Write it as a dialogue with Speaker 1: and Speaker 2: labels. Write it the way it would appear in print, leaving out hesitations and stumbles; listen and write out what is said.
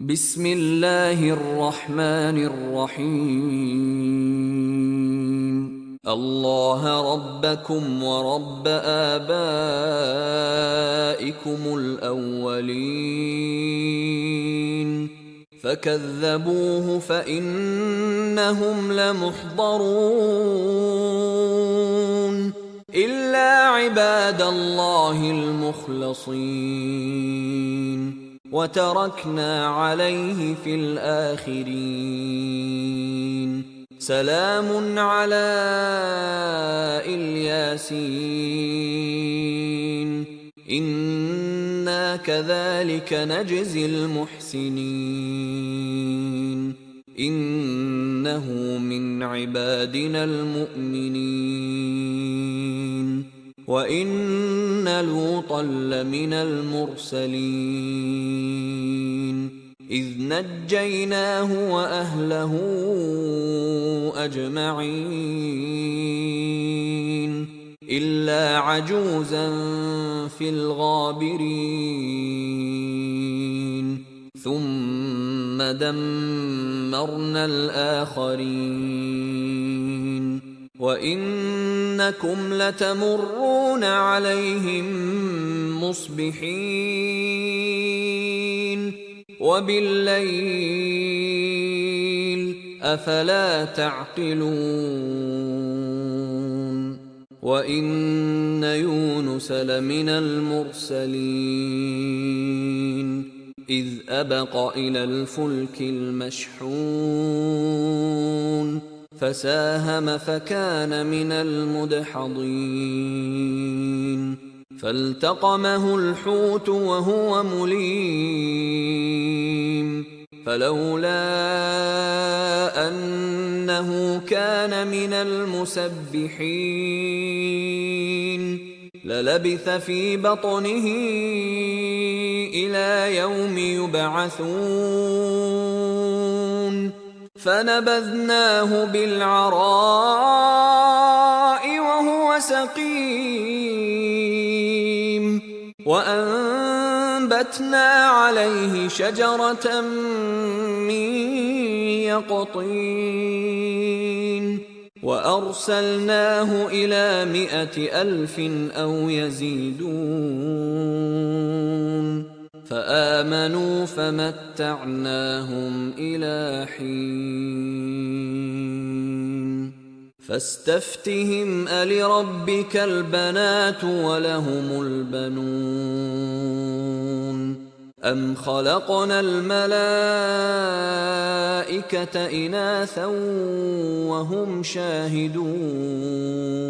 Speaker 1: بسم الله الرحمن الرحيم. الله ربكم ورب آبائكم الأولين فكذبوه فإنهم لمحضرون إلا عباد الله المخلصين وتركنا عليه في الآخرين سلام على الياسين إنا كذلك نجزي المحسنين إنه من عبادنا المؤمنين وإن لوطا لمن المرسلين إذ نجيناه وأهله أجمعين إلا عجوزا في الغابرين ثم دمرنا الآخرين وإنكم لتمرون عليهم مصبحين وبالليل أفلا تعقلون وإن يونس لمن المرسلين إذ أبق إلى الفلك المشحون فساهم فكان من المدحضين فالتقمه الحوت وهو مليم فلولا أنه كان من المسبحين للبث في بطنه إلى يوم يبعثون فنبذناه بالعراء وهو سقيم وأنبتنا عليه شجرة من يقطين وأرسلناه إلى 100,000 أو يزيدون فآمنوا فمتعناهم إلى حين فاستفتهم ألربك البنات ولهم البنون أم خلقنا الملائكة إناثا وهم شاهدون